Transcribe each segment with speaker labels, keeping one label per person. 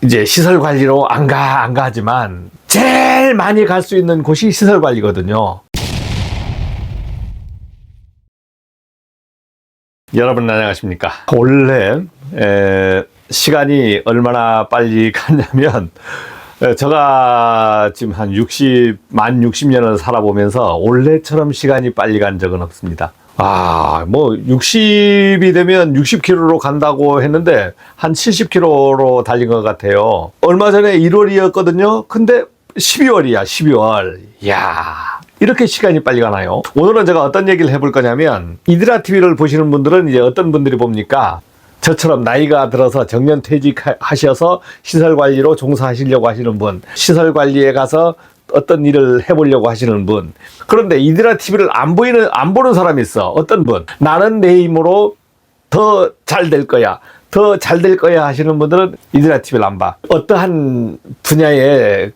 Speaker 1: 이제 시설 관리로 안 가지만 제일 많이 갈 수 있는 곳이 시설 관리거든요. 여러분 안녕하십니까? 원래 시간이 얼마나 빨리 갔냐면 제가 지금 한 만 60년을 살아보면서 원래처럼 시간이 빨리 간 적은 없습니다. 뭐 60이 되면 60km로 간다고 했는데 한 70km로 달린 것 같아요. 얼마 전에 1월이었거든요. 근데 12월이야, 12월. 이야, 이렇게 시간이 빨리 가나요? 오늘은 제가 어떤 얘기를 해볼 거냐면, 이드라 TV를 보시는 분들은 이제 어떤 분들이 봅니까? 저처럼 나이가 들어서 정년 퇴직하셔서 시설관리로 종사하시려고 하시는 분, 시설관리에 가서 어떤 일을 해보려고 하시는 분. 그런데 이드라 TV를 안 보는 사람이 있어. 어떤 분. 나는 내 힘으로 더 잘 될 거야. 더 잘 될 거야 하시는 분들은 이드라 TV를 안 봐. 어떠한 분야에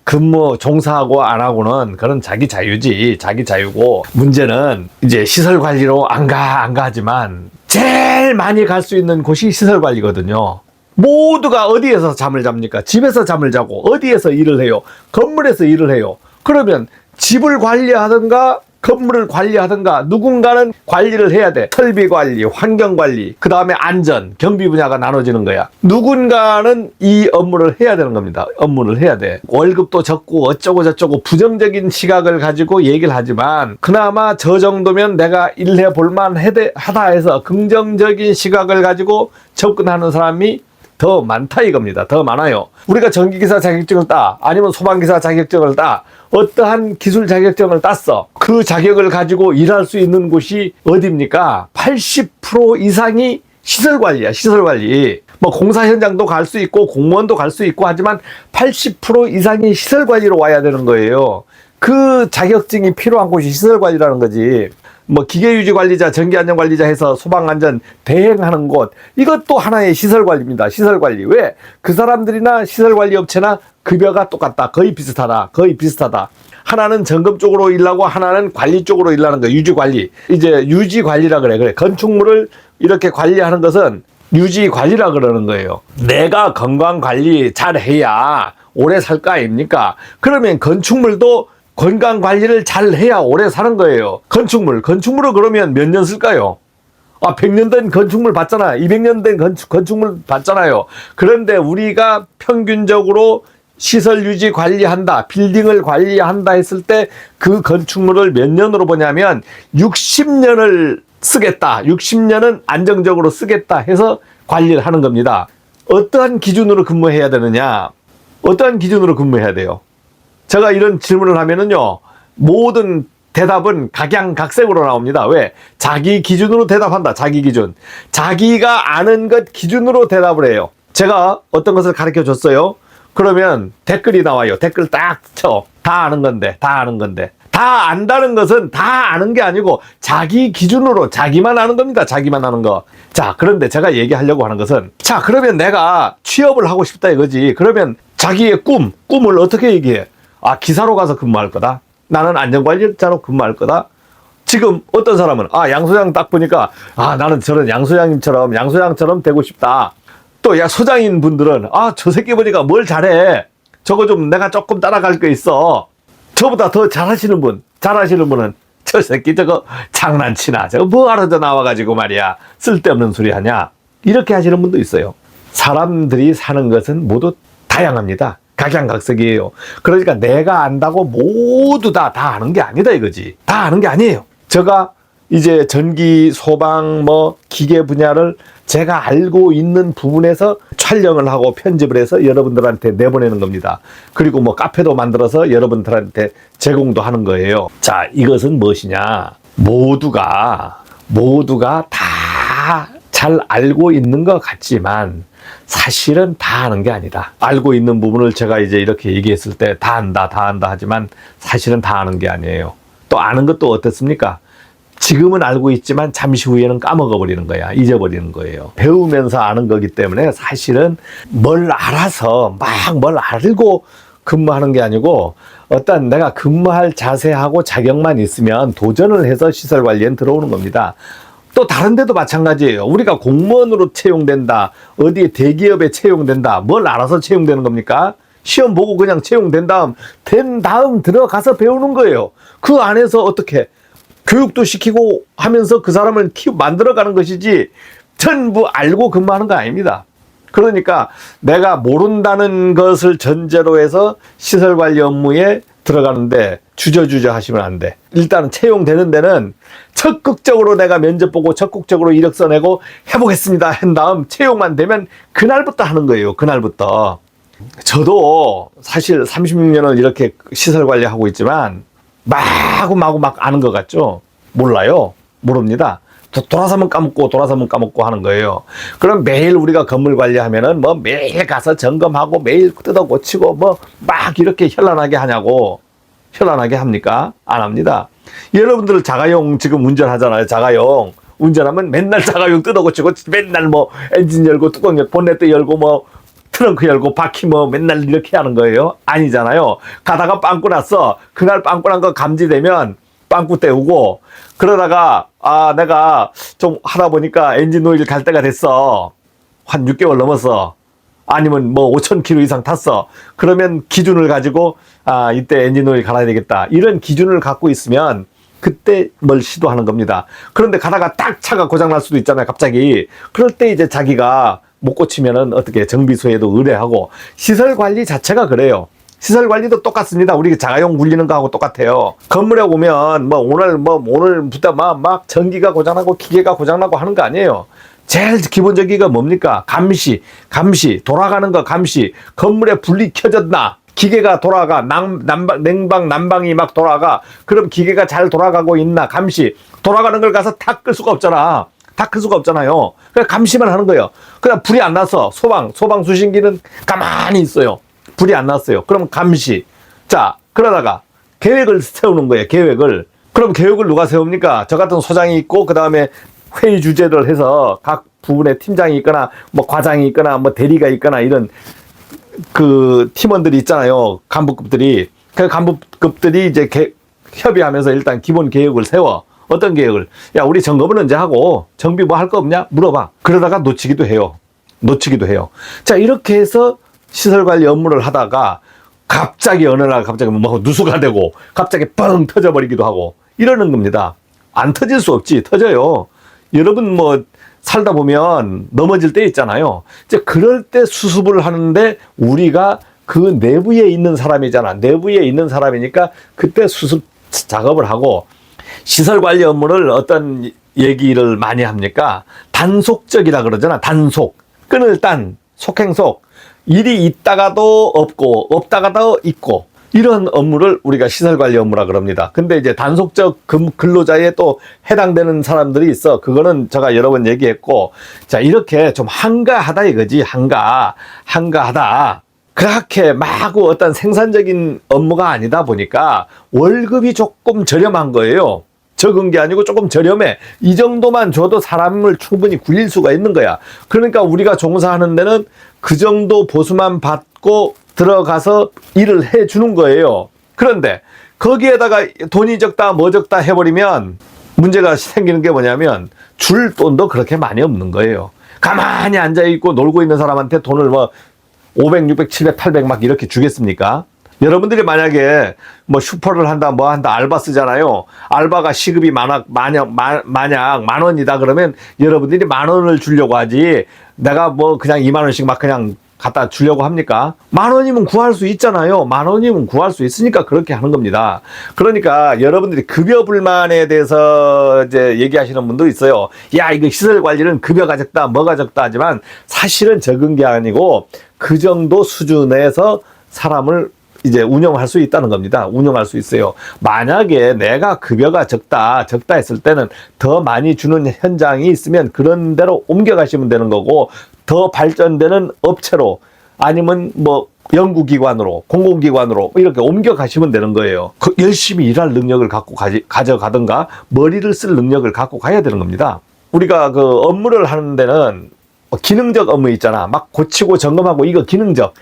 Speaker 1: 종사하고 안 하고는 그건 자기 자유지. 자기 자유고. 문제는 이제 시설 관리로 안 가지만 제일 많이 갈 수 있는 곳이 시설 관리거든요. 모두가 어디에서 잠을 잡니까? 집에서 잠을 자고 어디에서 일을 해요? 건물에서 일을 해요. 그러면 집을 관리하든가 건물을 관리하든가 누군가는 관리를 해야 돼. 설비 관리, 환경 관리, 그 다음에 안전, 경비 분야가 나눠지는 거야. 누군가는 이 업무를 해야 되는 겁니다. 업무를 해야 돼. 월급도 적고 어쩌고 저쩌고 부정적인 시각을 가지고 얘기를 하지만 그나마 저 정도면 내가 일해 볼만 하다 해서 긍정적인 시각을 가지고 접근하는 사람이 더 많다 이겁니다. 더 많아요. 우리가 전기기사 자격증을 따, 아니면 소방기사 자격증을 따, 어떠한 기술 자격증을 땄어. 그 자격을 가지고 일할 수 있는 곳이 어디입니까? 80% 이상이 시설관리야. 시설관리. 뭐 공사 현장도 갈 수 있고 공무원도 갈 수 있고 하지만 80% 이상이 시설관리로 와야 되는 거예요. 그 자격증이 필요한 곳이 시설관리라는 거지. 뭐 기계유지관리자, 전기안전관리자 해서 소방안전 대행하는 곳, 이것도 하나의 시설관리입니다. 시설관리. 왜? 그 사람들이나 시설관리업체나 급여가 똑같다. 거의 비슷하다. 하나는 점검 쪽으로 일하고 하나는 관리 쪽으로 일하는 거. 유지관리. 이제 유지관리라 그래. 건축물을 이렇게 관리하는 것은 유지관리라 그러는 거예요. 내가 건강관리 잘 해야 오래 살 거 아닙니까? 그러면 건축물도 건강관리를 잘 해야 오래 사는 거예요. 건축물을 그러면 몇 년 쓸까요? 100년 된 건축물 봤잖아. 200년 된 건축물 봤잖아요. 그런데 우리가 평균적으로 시설 유지 관리한다, 빌딩을 관리한다 했을 때 그 건축물을 몇 년으로 보냐면 60년을 쓰겠다. 60년은 안정적으로 쓰겠다 해서 관리를 하는 겁니다. 어떠한 기준으로 근무해야 되느냐? 어떠한 기준으로 근무해야 돼요? 제가 이런 질문을 하면은요, 모든 대답은 각양각색으로 나옵니다. 왜? 자기 기준으로 대답한다. 자기 기준. 자기가 아는 것 기준으로 대답을 해요. 제가 어떤 것을 가르쳐 줬어요. 그러면 댓글이 나와요. 댓글 딱 쳐. 다 아는 건데. 다 안다는 것은 다 아는 게 아니고 자기 기준으로 자기만 아는 겁니다. 자기만 아는 거. 자, 그런데 제가 얘기하려고 하는 것은, 자, 그러면 내가 취업을 하고 싶다 이거지. 그러면 자기의 꿈을 어떻게 얘기해? 기사로 가서 근무할 거다. 나는 안전관리자로 근무할 거다. 지금 어떤 사람은 양소장 딱 보니까 나는 저런 양소장처럼 되고 싶다. 또 소장인 분들은 저 새끼 보니까 뭘 잘해. 저거 좀 내가 조금 따라갈 거 있어. 저보다 더 잘하시는 분은 저 새끼 저거 장난치나. 저거 뭐하러 저 나와가지고 말이야. 쓸데없는 소리 하냐. 이렇게 하시는 분도 있어요. 사람들이 사는 것은 모두 다양합니다. 각양각색이에요. 그러니까 내가 안다고 모두 다 아는 게 아니다 이거지. 다 아는 게 아니에요. 제가 이제 전기, 소방, 기계 분야를 제가 알고 있는 부분에서 촬영을 하고 편집을 해서 여러분들한테 내보내는 겁니다. 그리고 카페도 만들어서 여러분들한테 제공도 하는 거예요. 자, 이것은 무엇이냐? 모두가 다 잘 알고 있는 것 같지만 사실은 다 아는 게 아니다. 알고 있는 부분을 제가 이제 이렇게 얘기했을 때 다 안다 하지만 사실은 다 아는 게 아니에요. 또 아는 것도 어떻습니까? 지금은 알고 있지만 잠시 후에는 까먹어 버리는 거야. 잊어버리는 거예요. 배우면서 아는 거기 때문에 사실은 뭘 알아서 뭘 알고 근무하는 게 아니고 어떤 내가 근무할 자세하고 자격만 있으면 도전을 해서 시설관리엔 들어오는 겁니다. 또 다른 데도 마찬가지예요. 우리가 공무원으로 채용된다, 어디에 대기업에 채용된다, 뭘 알아서 채용되는 겁니까? 시험 보고 그냥 채용된 다음 들어가서 배우는 거예요. 그 안에서 어떻게 교육도 시키고 하면서 그 사람을 만들어가는 것이지 전부 알고 근무하는 거 아닙니다. 그러니까 내가 모른다는 것을 전제로 해서 시설관리 업무에 들어가는데 주저주저 하시면 안 돼. 일단은 채용되는 데는 적극적으로 내가 면접 보고 적극적으로 이력서 내고 해보겠습니다 한 다음 채용만 되면 그날부터 하는 거예요. 그날부터. 저도 사실 36년을 이렇게 시설 관리하고 있지만 마구 막 아는 것 같죠? 몰라요. 모릅니다. 돌아서면 까먹고 하는 거예요. 그럼 매일 우리가 건물 관리하면은 뭐 매일 가서 점검하고 매일 뜯어 고치고 뭐 막 이렇게 현란하게 하냐고. 현란하게 합니까? 안 합니다. 여러분들 자가용 지금 운전하잖아요. 자가용. 운전하면 맨날 자가용 뜯어 고치고 맨날 뭐 엔진 열고 뚜껑 열고 본네트 열고 뭐 트렁크 열고 바퀴 뭐 맨날 이렇게 하는 거예요? 아니잖아요. 가다가 빵꾸 났어. 그날 빵꾸 난 거 감지되면 빵꾸 때우고 그러다가 내가 좀 하다 보니까 엔진 오일 갈 때가 됐어. 한 6개월 넘었어. 아니면 뭐 5,000km 이상 탔어. 그러면 기준을 가지고 이때 엔진 오일 갈아야 되겠다. 이런 기준을 갖고 있으면 그때 뭘 시도하는 겁니다. 그런데 가다가 딱 차가 고장날 수도 있잖아요. 갑자기. 그럴 때 이제 자기가 못 고치면은 어떻게 정비소에도 의뢰하고 시설 관리 자체가 그래요. 시설 관리도 똑같습니다. 우리 자가용 굴리는 거하고 똑같아요. 건물에 오면 오늘부터 막 전기가 고장나고 기계가 고장나고 하는 거 아니에요. 제일 기본적이가 뭡니까? 감시, 돌아가는 거 감시. 건물에 불이 켜졌나? 기계가 돌아가, 냉방, 난방이 막 돌아가. 그럼 기계가 잘 돌아가고 있나? 감시. 돌아가는 걸 가서 다 끌 수가 없잖아. 다 클 수가 없잖아요. 그냥 감시만 하는 거예요. 그냥 불이 안 나서 소방 수신기는 가만히 있어요. 불이 안 났어요. 그럼 감시. 자, 그러다가 계획을 세우는 거예요. 계획을. 그럼 계획을 누가 세웁니까? 저 같은 소장이 있고 그 다음에 회의 주제를 해서 각 부분에 팀장이 있거나 뭐 과장이 있거나 뭐 대리가 있거나 이런 그 팀원들이 있잖아요. 간부급들이. 그 간부급들이 이제 협의하면서 일단 기본 계획을 세워. 어떤 계획을? 야, 우리 점검은 언제 하고 정비 뭐 할 거 없냐? 물어봐. 그러다가 놓치기도 해요. 자, 이렇게 해서 시설관리 업무를 하다가 갑자기 어느 날 갑자기 뭐 누수가 되고 갑자기 뻥 터져버리기도 하고 이러는 겁니다. 안 터질 수 없지. 터져요. 여러분 뭐 살다 보면 넘어질 때 있잖아요. 이제 그럴 때 수습을 하는데 우리가 그 내부에 있는 사람이잖아. 내부에 있는 사람이니까 그때 수습 작업을 하고 시설관리 업무를 어떤 얘기를 많이 합니까? 단속적이라 그러잖아. 단속. 끈을 딴, 속행속. 일이 있다가도 없고 없다가도 있고 이런 업무를 우리가 시설관리 업무라 그럽니다. 근데 이제 단속적 근로자에 또 해당되는 사람들이 있어. 그거는 제가 여러 번 얘기했고, 자, 이렇게 좀 한가하다 이거지. 한가하다. 그렇게 마구 어떤 생산적인 업무가 아니다 보니까 월급이 조금 저렴한 거예요. 적은 게 아니고 조금 저렴해. 이 정도만 줘도 사람을 충분히 굴릴 수가 있는 거야. 그러니까 우리가 종사하는 데는 그 정도 보수만 받고 들어가서 일을 해주는 거예요. 그런데 거기에다가 돈이 적다 뭐 적다 해버리면 문제가 생기는 게 뭐냐면 줄 돈도 그렇게 많이 없는 거예요. 가만히 앉아있고 놀고 있는 사람한테 돈을 뭐 500, 600, 700, 800 막 이렇게 주겠습니까? 여러분들이 만약에 뭐 슈퍼를 한다 뭐 한다 알바 쓰잖아요. 알바가 시급이 만약 10,000원이다 그러면 여러분들이 10,000원을 주려고 하지 내가 뭐 그냥 20,000원씩 막 그냥 갖다 주려고 합니까? 10,000원이면 구할 수 있잖아요. 10,000원이면 구할 수 있으니까 그렇게 하는 겁니다. 그러니까 여러분들이 급여 불만에 대해서 이제 얘기하시는 분도 있어요. 야, 이거 시설 관리는 급여가 적다 뭐가 적다 하지만 사실은 적은 게 아니고 그 정도 수준에서 사람을 이제 운영할 수 있다는 겁니다. 운영할 수 있어요. 만약에 내가 급여가 적다 했을 때는 더 많이 주는 현장이 있으면 그런 데로 옮겨가시면 되는 거고 더 발전되는 업체로 아니면 뭐 연구기관으로 공공기관으로 이렇게 옮겨가시면 되는 거예요. 열심히 일할 능력을 갖고 가져가든가 머리를 쓸 능력을 갖고 가야 되는 겁니다. 우리가 그 업무를 하는 데는 기능적 업무 있잖아. 막 고치고 점검하고 이거 기능적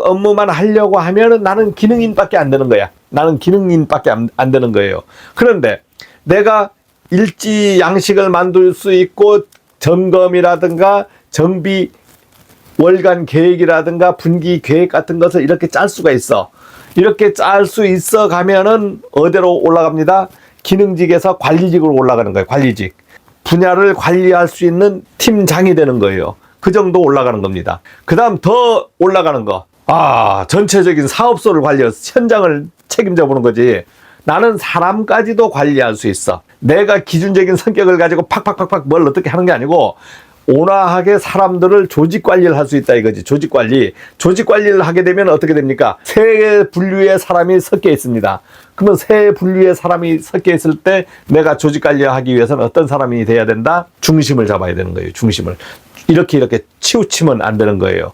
Speaker 1: 업무만 하려고 하면은 나는 기능인밖에 안 되는 거야. 나는 기능인밖에 안 되는 거예요. 그런데 내가 일지 양식을 만들 수 있고 점검이라든가 정비 월간 계획이라든가 분기 계획 같은 것을 이렇게 짤 수가 있어. 이렇게 짤 수 있어 가면은 어디로 올라갑니다? 기능직에서 관리직으로 올라가는 거예요. 관리직. 분야를 관리할 수 있는 팀장이 되는 거예요. 그 정도 올라가는 겁니다. 그 다음 더 올라가는 거. 전체적인 사업소를 관리해서 현장을 책임져 보는 거지. 나는 사람까지도 관리할 수 있어. 내가 기준적인 성격을 가지고 팍팍팍팍 뭘 어떻게 하는 게 아니고 온화하게 사람들을 조직 관리를 할 수 있다 이거지. 조직 관리. 조직 관리를 하게 되면 어떻게 됩니까? 세 분류의 사람이 섞여 있습니다. 그러면 세 분류의 사람이 섞여 있을 때 내가 조직 관리하기 위해서는 어떤 사람이 돼야 된다? 중심을 잡아야 되는 거예요. 중심을. 이렇게 치우치면 안 되는 거예요.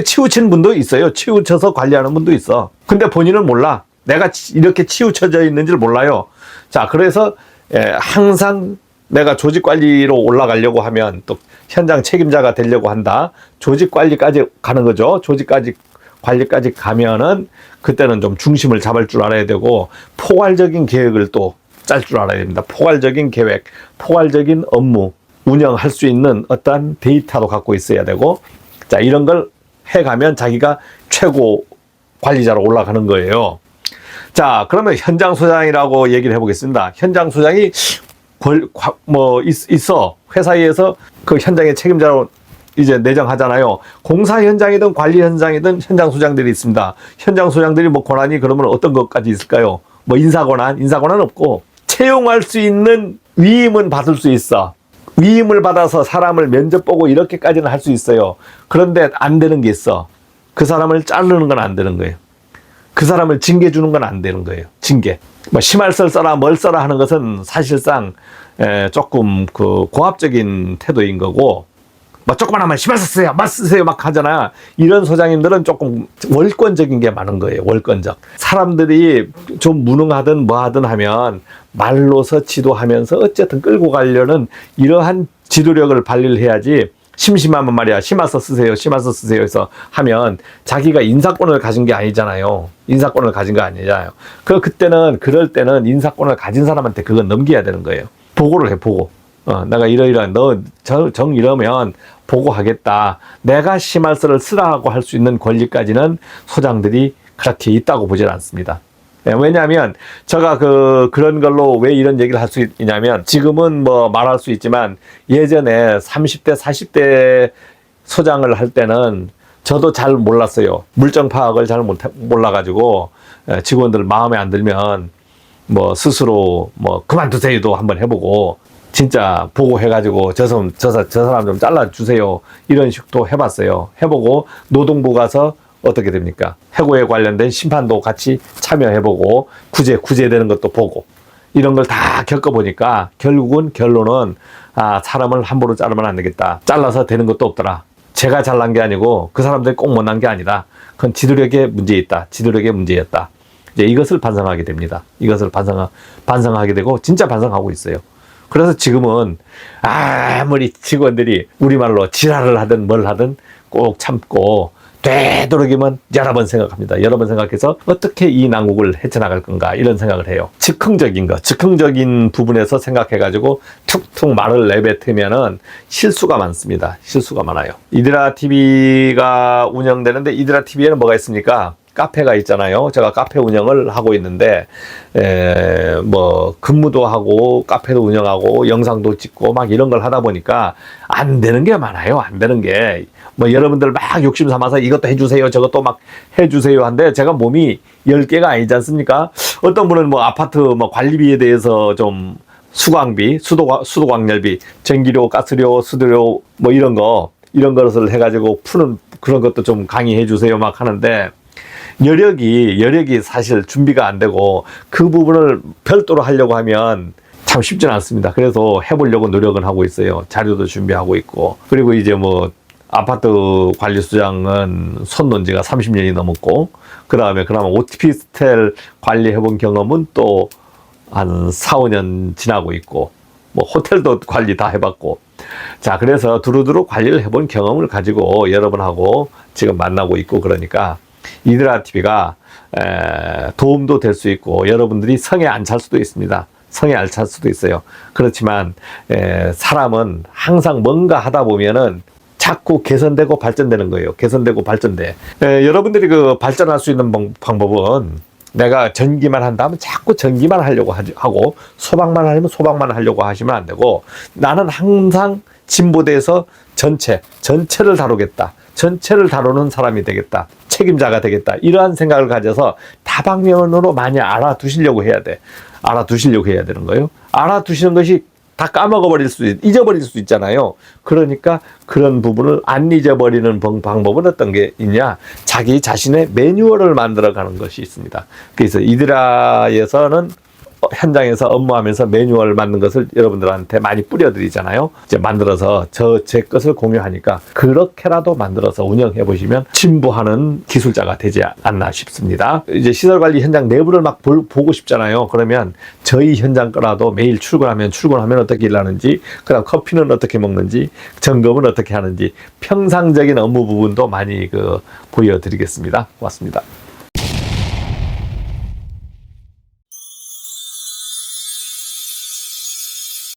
Speaker 1: 치우친 분도 있어요. 치우쳐서 관리하는 분도 있어. 근데 본인은 몰라. 내가 이렇게 치우쳐져 있는지를 몰라요. 자, 그래서 항상 내가 조직 관리로 올라가려고 하면 또 현장 책임자가 되려고 한다. 조직 관리까지 가는 거죠. 조직까지 관리까지 가면은 그때는 좀 중심을 잡을 줄 알아야 되고 포괄적인 계획을 또 짤 줄 알아야 됩니다. 포괄적인 계획, 포괄적인 업무 운영할 수 있는 어떤 데이터도 갖고 있어야 되고 자, 이런 걸 해가면 자기가 최고 관리자로 올라가는 거예요. 자, 그러면 현장 소장이라고 얘기를 해보겠습니다. 현장 소장이 있어. 회사에서 그 현장의 책임자로 이제 내정하잖아요. 공사 현장이든 관리 현장이든 현장 소장들이 있습니다. 현장 소장들이 권한이 그러면 어떤 것까지 있을까요? 인사 권한 없고 채용할 수 있는 위임은 받을 수 있어. 위임을 받아서 사람을 면접 보고 이렇게까지는 할 수 있어요. 그런데 안 되는 게 있어. 그 사람을 자르는 건 안 되는 거예요. 그 사람을 징계 주는 건 안 되는 거예요. 징계. 심할설 써라 뭘 써라 하는 것은 사실상 조금 고압적인 태도인 거고 조금만 하면 심할설 쓰세요. 막 쓰세요. 막 하잖아. 이런 소장님들은 조금 월권적인 게 많은 거예요. 월권적. 사람들이 좀 무능하든 뭐 하든 하면 말로서 지도하면서 어쨌든 끌고 가려는 이러한 지도력을 발휘를 해야지 심심하면 말이야. 심할서 쓰세요. 심할서 쓰세요. 해서 하면 자기가 인사권을 가진 게 아니잖아요. 인사권을 가진 거 아니잖아요. 그럴 때는 인사권을 가진 사람한테 그건 넘겨야 되는 거예요. 보고를 해, 보고. 내가 이러이러한, 정 이러면 보고하겠다. 내가 심할서를 쓰라고 할 수 있는 권리까지는 소장들이 그렇게 있다고 보질 않습니다. 왜냐하면 제가 그런 걸로 왜 이런 얘기를 할 수 있냐면 지금은 말할 수 있지만 예전에 30대 40대 소장을 할 때는 저도 잘 몰랐어요. 물정 파악을 잘 몰라가지고 직원들 마음에 안 들면 스스로 그만두세요도 한번 해보고 진짜 보고해가지고 저 사람 좀 잘라주세요 이런 식도 해봤어요. 해보고 노동부 가서 어떻게 됩니까? 해고에 관련된 심판도 같이 참여해보고 구제되는 것도 보고 이런 걸 다 겪어보니까 결국은 결론은 사람을 함부로 자르면 안 되겠다. 잘라서 되는 것도 없더라. 제가 잘난 게 아니고 그 사람들이 꼭 못난 게 아니라 그건 지도력에 문제 있다. 지도력의 문제였다. 이제 이것을 반성하게 됩니다. 이것을 반성하게 되고 진짜 반성하고 있어요. 그래서 지금은 아무리 직원들이 우리말로 지랄을 하든 뭘 하든 꼭 참고 되도록이면 여러 번 생각합니다. 여러 번 생각해서 어떻게 이 난국을 헤쳐나갈 건가 이런 생각을 해요. 즉흥적인 부분에서 생각해가지고 툭툭 말을 내뱉으면은 실수가 많습니다. 실수가 많아요. 이드라 TV가 운영되는데 이드라 TV에는 뭐가 있습니까? 카페가 있잖아요. 제가 카페 운영을 하고 있는데 근무도 하고 카페도 운영하고 영상도 찍고 막 이런 걸 하다 보니까 안 되는 게 많아요. 안 되는 게 여러분들 막 욕심 삼아서 이것도 해주세요 저것도 막 해주세요 한데 제가 몸이 10개가 아니지 않습니까? 어떤 분은 아파트 관리비에 대해서 좀 수광비, 수도광열비, 전기료, 가스료, 수도료 이런 것을 해가지고 푸는 그런 것도 좀 강의해 주세요 막 하는데 여력이 사실 준비가 안 되고 그 부분을 별도로 하려고 하면 참 쉽지는 않습니다. 그래서 해보려고 노력은 하고 있어요. 자료도 준비하고 있고 그리고 이제 아파트 관리소장은 손 놓은 지가 30년이 넘었고 그다음에 오피스텔 관리해본 경험은 또 한 4, 5년 지나고 있고 호텔도 관리 다 해봤고 자 그래서 두루두루 관리를 해본 경험을 가지고 여러분하고 지금 만나고 있고 그러니까 이드라 TV가 도움도 될 수 있고 여러분들이 성에 안 찰 수도 있습니다. 성에 안 찰 수도 있어요. 그렇지만 사람은 항상 뭔가 하다 보면은 자꾸 개선되고 발전되는 거예요. 개선되고 발전돼. 여러분들이 그 발전할 수 있는 방법은 내가 전기만 한다면 자꾸 전기만 하려고 하고 소방만 하려면 소방만 하려고 하시면 안 되고 나는 항상 진보대에서 전체를 다루겠다. 전체를 다루는 사람이 되겠다. 책임자가 되겠다. 이러한 생각을 가져서 다방면으로 많이 알아두시려고 해야 돼. 알아두시려고 해야 되는 거예요. 알아두시는 것이 다 잊어버릴 수 있잖아요. 그러니까 그런 부분을 안 잊어버리는 방법은 어떤 게 있냐? 자기 자신의 매뉴얼을 만들어 가는 것이 있습니다. 그래서 이드라에서는 현장에서 업무하면서 매뉴얼 만든 것을 여러분들한테 많이 뿌려드리잖아요. 이제 만들어서 제 것을 공유하니까 그렇게라도 만들어서 운영해 보시면 진보하는 기술자가 되지 않나 싶습니다. 이제 시설관리 현장 내부를 막 보고 싶잖아요. 그러면 저희 현장 거라도 매일 출근하면 어떻게 일하는지, 그다음 커피는 어떻게 먹는지, 점검은 어떻게 하는지 평상적인 업무 부분도 많이 보여드리겠습니다. 고맙습니다.